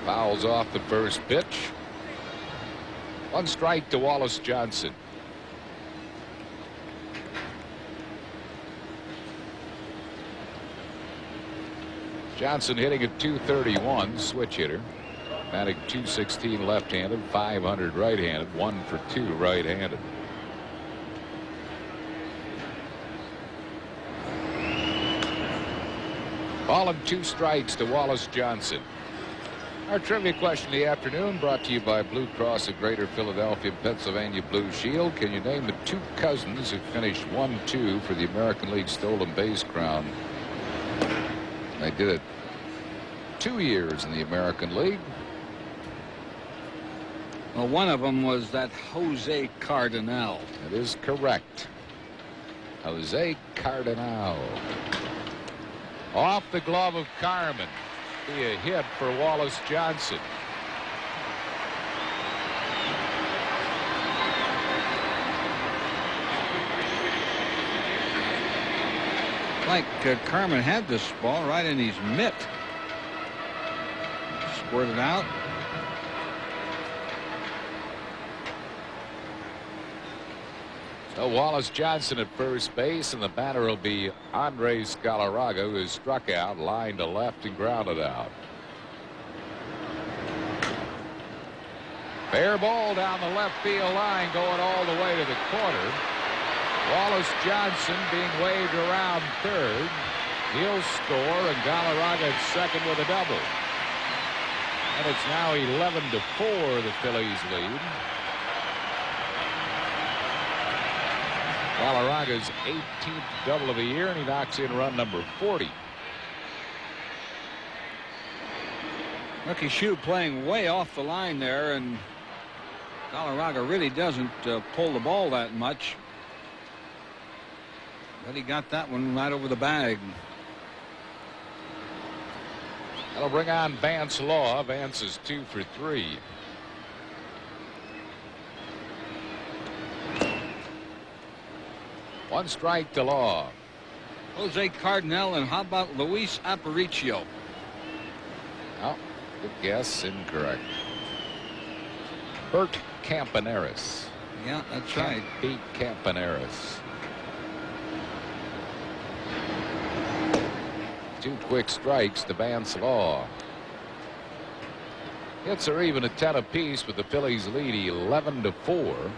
Fouls off the first pitch. 1 strike to Wallace Johnson. Johnson hitting at .231, switch hitter. Batting .216 left-handed, .500 right-handed, 1 for 2 right-handed. Ball and 2 strikes to Wallace Johnson. Our trivia question of the afternoon brought to you by Blue Cross of Greater Philadelphia, Pennsylvania Blue Shield. Can you name the 2 cousins who finished 1-2 for the American League stolen base crown? They did it 2 years in the American League. Well, one of them was that Jose Cardinal. That is correct. Jose Cardinal. Off the glove of Carmen. Be a hit for Wallace Johnson. Like Carmen had this ball right in his mitt. Squirted out. So Wallace Johnson at first base, and the batter will be Andres Galarraga, who is struck out, line to left and grounded out. Fair ball down the left field line, going all the way to the corner. Wallace Johnson being waved around third. He'll score, and Galarraga at second with a double. And it's now 11-4, the Phillies lead. Galarraga's 18th double of the year, and he knocks in run number 40. Rookie Shue playing way off the line there, and Galarraga really doesn't pull the ball that much. But he got that one right over the bag. That'll bring on Vance Law. Vance is 2 for 3. One strike to Law. Jose Cardinal, and how about Luis Aparicio? Oh, good guess, incorrect. Bert Campaneris. Yeah, that's right. Pete Campaneris. 2 quick strikes to Vance Law. Hits are even at 10 apiece, with the Phillies lead 11-4.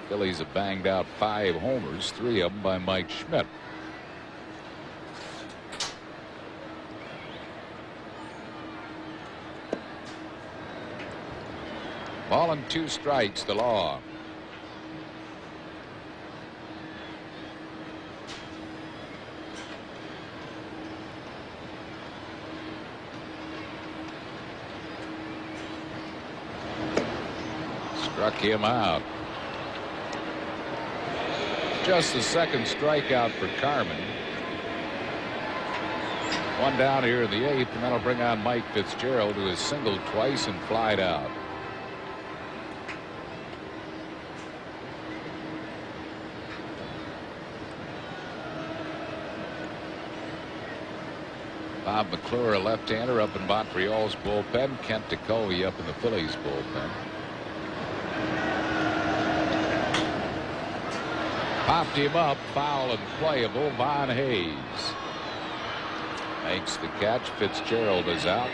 Phillies have banged out 5 homers, 3 of them by Mike Schmidt. Ball and 2 strikes to Law. Struck him out. Just the second strikeout for Carmen. 1 down here in the 8th, and that'll bring on Mike Fitzgerald, who has singled twice and flied out. Bob McClure, a left-hander, up in Montreal's bullpen. Kent DeCovey up in the Phillies bullpen. Popped him up. Foul and playable. Von Hayes makes the catch. Fitzgerald is out.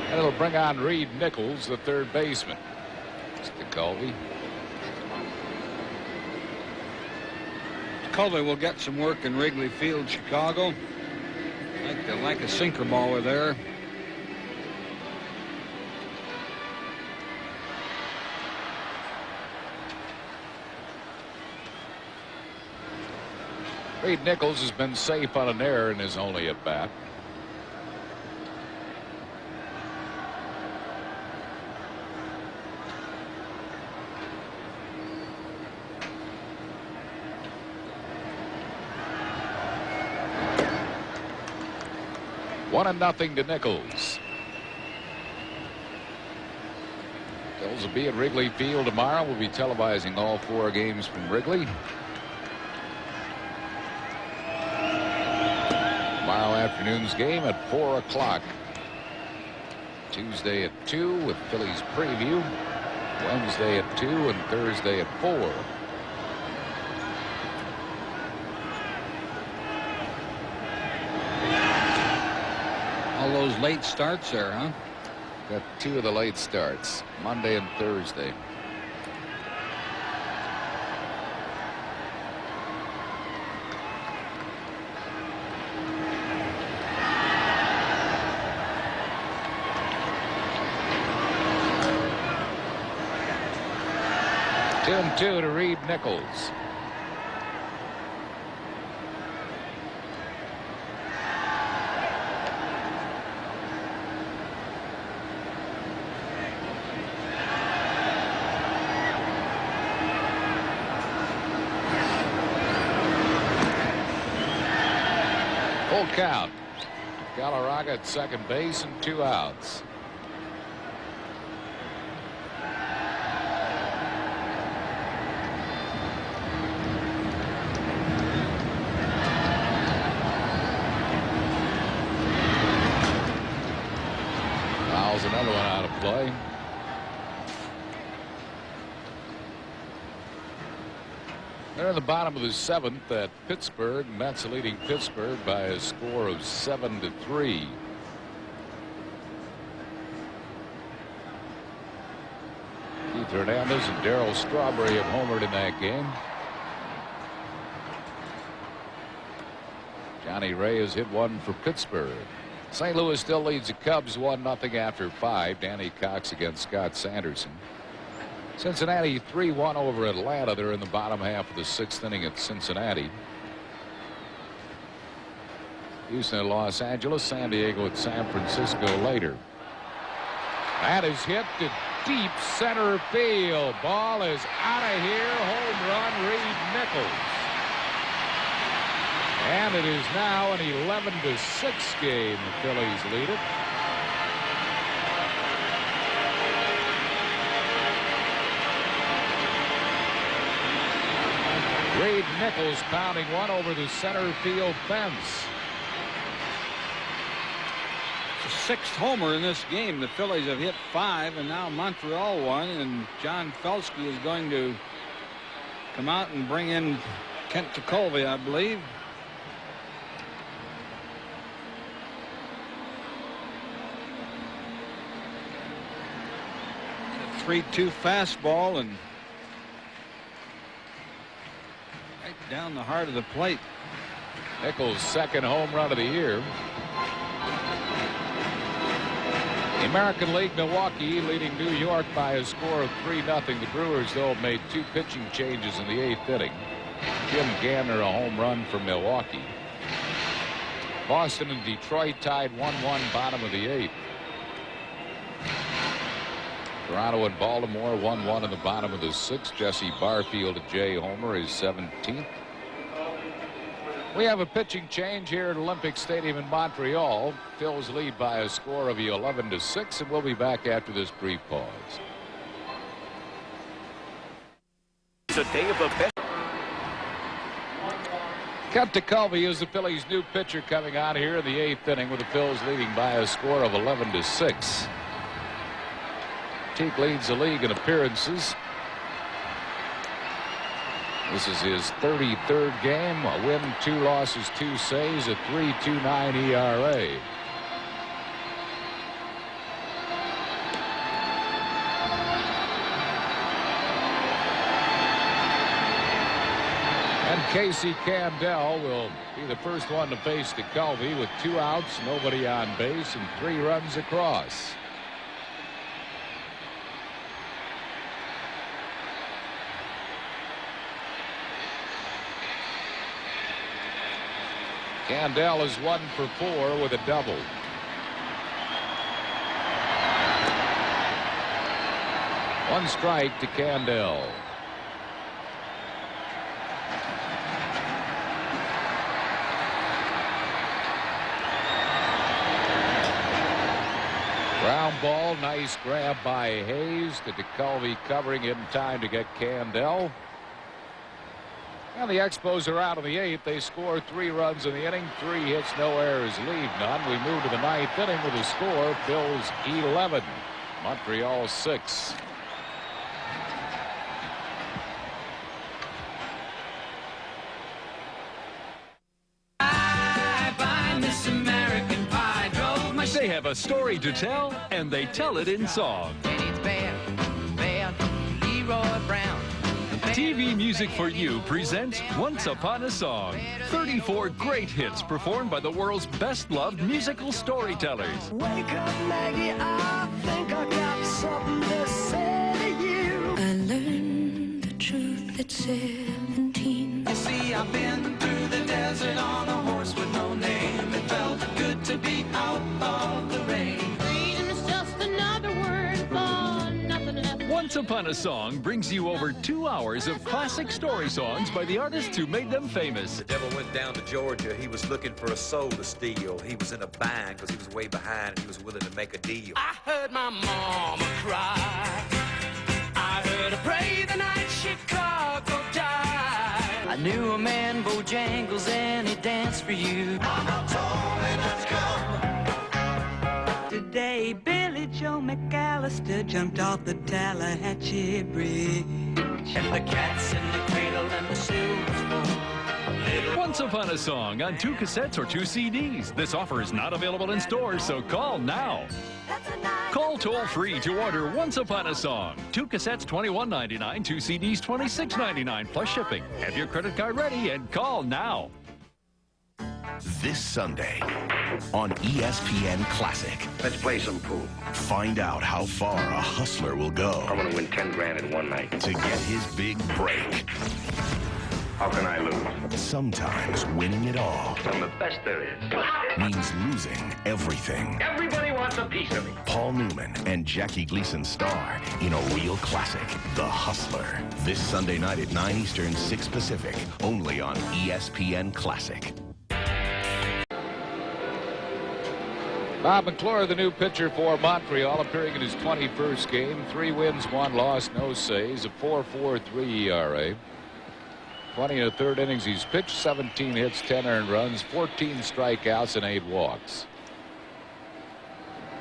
And it'll bring on Reed Nichols, the third baseman. It's DeCovey. Colby will get some work in Wrigley Field, Chicago. Like a sinker baller there. Reed Nichols has been safe on an error in his only at bat. One and nothing to Nichols. Phillies will be at Wrigley Field tomorrow. We'll be televising all 4 games from Wrigley. Tomorrow afternoon's game at 4 o'clock. Tuesday at 2 with Phillies preview. Wednesday at 2 and Thursday at 4. All those late starts there, huh? Got 2 of the late starts, Monday and Thursday. Two and 2 to Reed Nichols. Full count. Galarraga at second base and 2 outs. Fouls another one out of play. They're in the bottom of the 7th at Pittsburgh. Mets leading Pittsburgh by a score of 7-3. Keith Hernandez and Darryl Strawberry have homered in that game. Johnny Ray has hit 1 for Pittsburgh. St. Louis still leads the Cubs 1-0 after 5. Danny Cox against Scott Sanderson. Cincinnati 3-1 over Atlanta. They're in the bottom half of the 6th inning at Cincinnati. Houston at Los Angeles, San Diego at San Francisco later. That is hit to deep center field. Ball is out of here. Home run, Reed Nichols. And it is now an 11-6 game. The Phillies lead it. Reed Nichols pounding one over the center field fence. sixth homer in this game. The Phillies have hit 5, and now Montreal 1, and John Felsky is going to come out and bring in Kent Tekulve, I believe. A 3-2 fastball and right down the heart of the plate. Nichols' second home run of the year. The American League, Milwaukee leading New York by a score of 3-0. The Brewers, though, made 2 pitching changes in the 8th inning. Jim Gantner a home run for Milwaukee. Boston and Detroit tied 1-1 bottom of the 8th. Toronto and Baltimore 1-1 in the bottom of the 6th. Jesse Barfield a J homer, his 17th. We have a pitching change here at Olympic Stadium in Montreal. Phil's lead by a score of 11-6, and we'll be back after this brief pause. It's a day of the best. Kent Tekulve is the Phillies' new pitcher coming out here in the 8th inning with the Phils leading by a score of 11-6. Teague leads the league in appearances. This is his 33rd game. A win, 2 losses, 2 saves, a 3.29 ERA. And Casey Camdell will be the first one to face Tekulve with 2 outs, nobody on base, and 3 runs across. Camdell is 1 for 4 with a double. One strike to Camdell. Ground ball, nice grab by Hayes. To Tekulve covering in time to get Camdell. And the Expos are out in the 8th. They score 3 runs in the inning. 3 hits, no errors, leave none. We move to the 9th inning with a score. Phil's 11, Montreal 6. They have a story to tell, and they tell it in song. TV Music for You presents Once Upon a Song. 34 great hits performed by the world's best-loved musical storytellers. Wake up, Maggie, I think I got something to say to you. I learned the truth at 17. You see, I've been through the desert on a horse with no name. It felt good to be out of the rain. Freedom is just another word for nothing else. Once Upon a Song brings you over 2 hours of classic story songs by the artists who made them famous. The devil went down to Georgia. He was looking for a soul to steal. He was in a bind because he was way behind and he was willing to make a deal. I heard my mama cry. I heard her pray the night Chicago died. I knew a man, Bojangles, and he danced for you. Mama told me let's go. Today, Billy Joe McAllister jumped off the Tallahatchie Bridge. And the cat's in the cradle and the silver spoon. Once Upon a Song on 2 cassettes or 2 CDs. This offer is not available in stores, so call now. Call toll-free to order Once Upon a Song. 2 cassettes, $21.99. 2 CDs, $26.99 plus shipping. Have your credit card ready and call now. This Sunday on ESPN Classic. Let's play some pool. Find out how far a hustler will go. I want to win 10 grand in one night. To get his big break. How can I lose? Sometimes winning it all. I'm the best there is. Means losing everything. Everybody wants a piece of me. Paul Newman and Jackie Gleason star in a real classic, The Hustler. This Sunday night at 9 Eastern, 6 Pacific, only on ESPN Classic. Bob McClure, the new pitcher for Montreal, appearing in his 21st game. 3 wins, 1 loss, no saves, a 4.43 ERA. 20 in the 3rd innings he's pitched, 17 hits, 10 earned runs, 14 strikeouts, and 8 walks.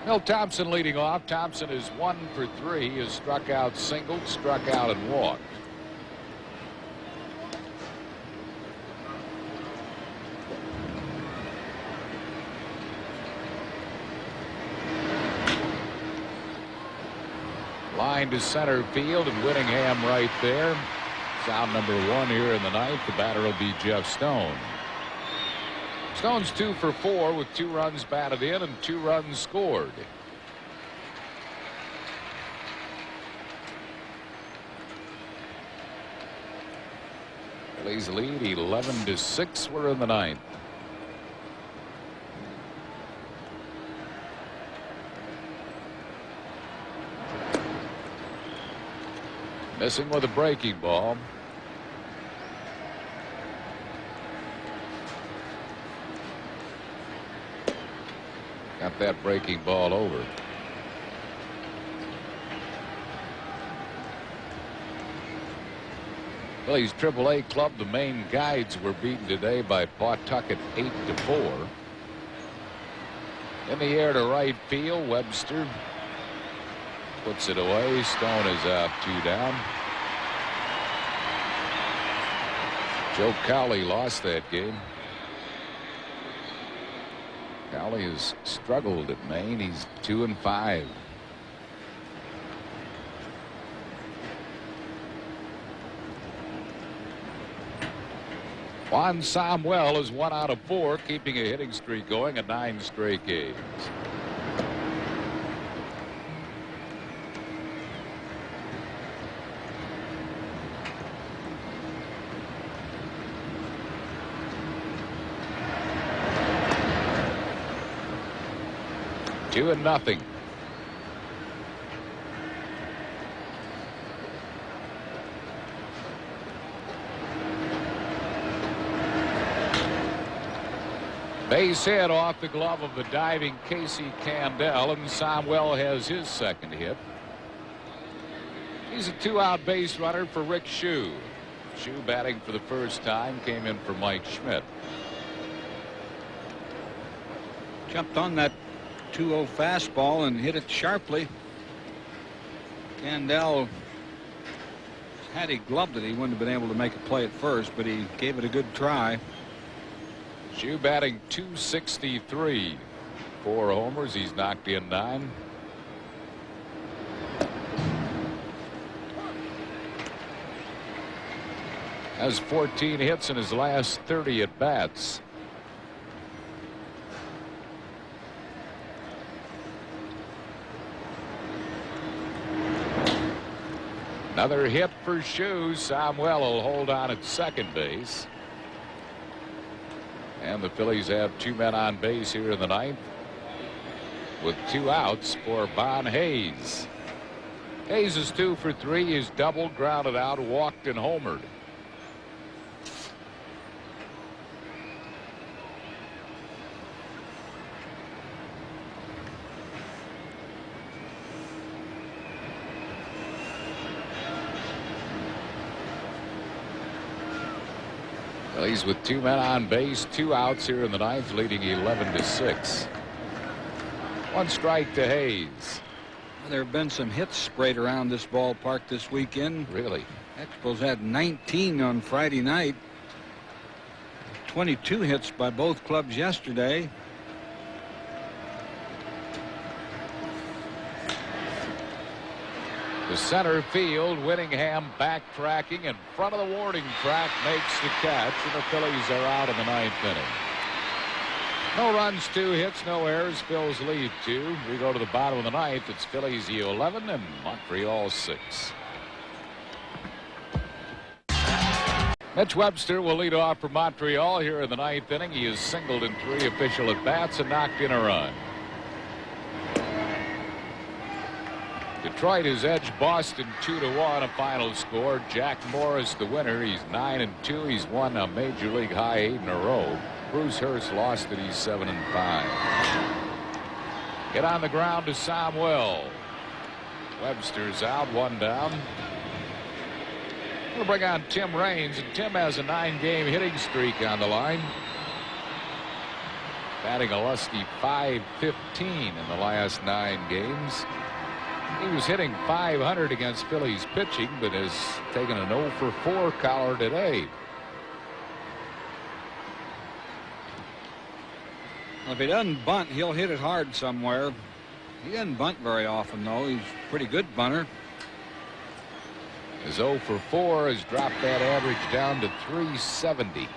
Milt Thompson leading off. Thompson is 1 for 3. He has struck out, singled, struck out, and walked. Line to center field, and Whittingham right there. It's out number 1 here in the ninth. The batter will be Jeff Stone. Stone's 2 for 4 with 2 runs batted in and 2 runs scored. Phillies lead 11-6. We're in the ninth. Missing with a breaking ball. Got that breaking ball over. Phillies AAA club, the main guides, were beaten today by Pawtucket 8-4. In the air to right field, Webster puts it away. Stone is out, 2 down. Joe Cowley lost that game. Cowley has struggled at Maine. He's 2-5. Juan Samuel is 1 out of 4, keeping a hitting streak going at 9 straight games. Two and nothing. Base hit off the glove of the diving Casey Candell, and Samuel has his second hit. He's a 2-out base runner for Rick Shue. Shue batting for the first time, came in for Mike Schmidt. Jumped on that 2-0 fastball and hit it sharply. Candell, had he gloved it, he wouldn't have been able to make a play at first, but he gave it a good try. Shue batting .263, 4 homers. He's knocked in 9. Has 14 hits in his last 30 at bats. Another hit for Shue. Samuel will hold on at second base. And the Phillies have 2 men on base here in the ninth, with 2 outs for Bon Hayes. Hayes is 2 for 3. He's doubled, grounded out, walked, and homered. Phillies with 2 men on base, 2 outs here in the ninth, leading 11-6. 1 strike to Hayes. There have been some hits sprayed around this ballpark this weekend. Really? Expos had 19 on Friday night. 22 hits by both clubs yesterday. To center field, Whittingham backtracking in front of the warning track, makes the catch, and the Phillies are out in the ninth inning. No runs, 2 hits, no errors. Phil's lead 2. We go to the bottom of the ninth. It's Phillies 11 and Montreal 6. Mitch Webster will lead off for Montreal here in the ninth inning. He has singled in 3 official at bats and knocked in a run. Detroit has edged Boston 2-1, a final score. Jack Morris the winner. He's 9-2. He's won a major league high 8 in a row. Bruce Hurst lost it. He's 7-5. Hit on the ground to Samuel. Webster's out, 1 down. We'll bring on Tim Raines, and Tim has a 9-game hitting streak on the line. batting a lusty .515 in the last 9 games. He was hitting .500 against Phillies pitching, but has taken an 0 for 4 collar today. If he doesn't bunt, he'll hit it hard somewhere. He doesn't bunt very often, though. He's a pretty good bunter. His 0 for 4 has dropped that average down to .370.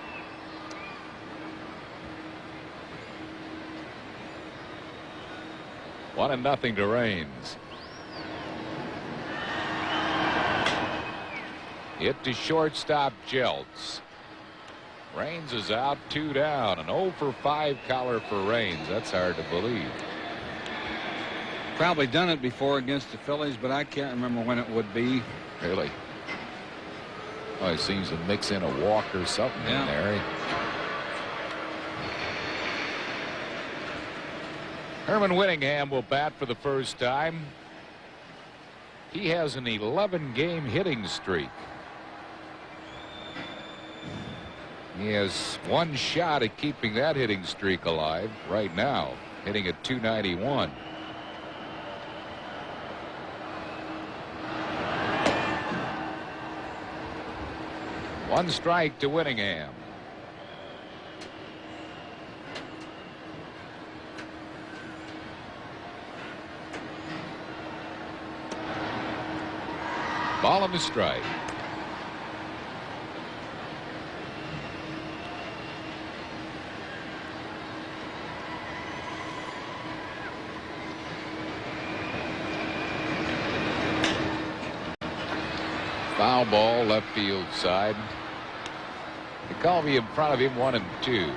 One and nothing to Raines. Hit to shortstop Jeltz. Raines is out, 2 down. An 0 for 5 collar for Raines. That's hard to believe. Probably done it before against the Phillies, but I can't remember when it would be. Really? Oh, he seems to mix in a walk or something in there. Herman Whittingham will bat for the first time. He has an 11-game hitting streak. He has one shot at keeping that hitting streak alive right now, hitting at .291. One strike to Whittingham. Ball and a strike. Foul ball, left field side. McCulvey in front of him, 1-2.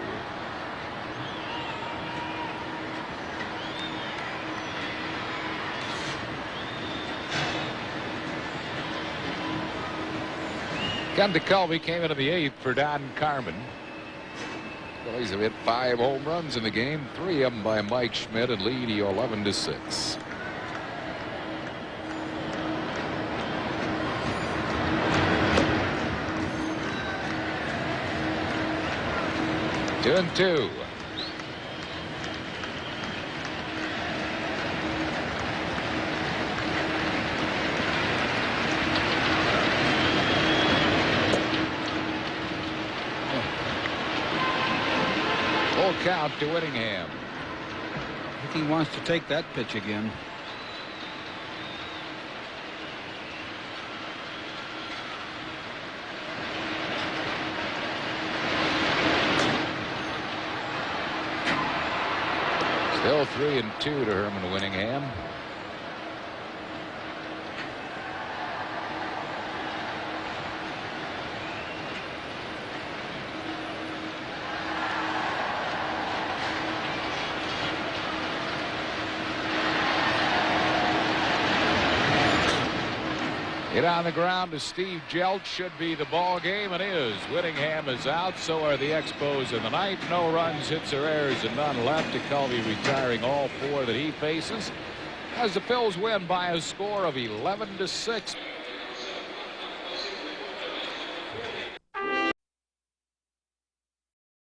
Ken DeCulvey came into the 8th for Don Carmen. Phillies have hit 5 home runs in the game, 3 of them by Mike Schmidt, and lead 11-6. Two and two. Full count to Whittingham. I think he wants to take that pitch again. Still 3-2 to Herman Whittingham. Hit on the ground to Steve Jeltz. Should be the ball game, and is. Whittingham is out. So are the Expos in the ninth. No runs, hits or errors, and none left. DeCulvey retiring all 4 that he faces as the Phils win by a score of 11-6.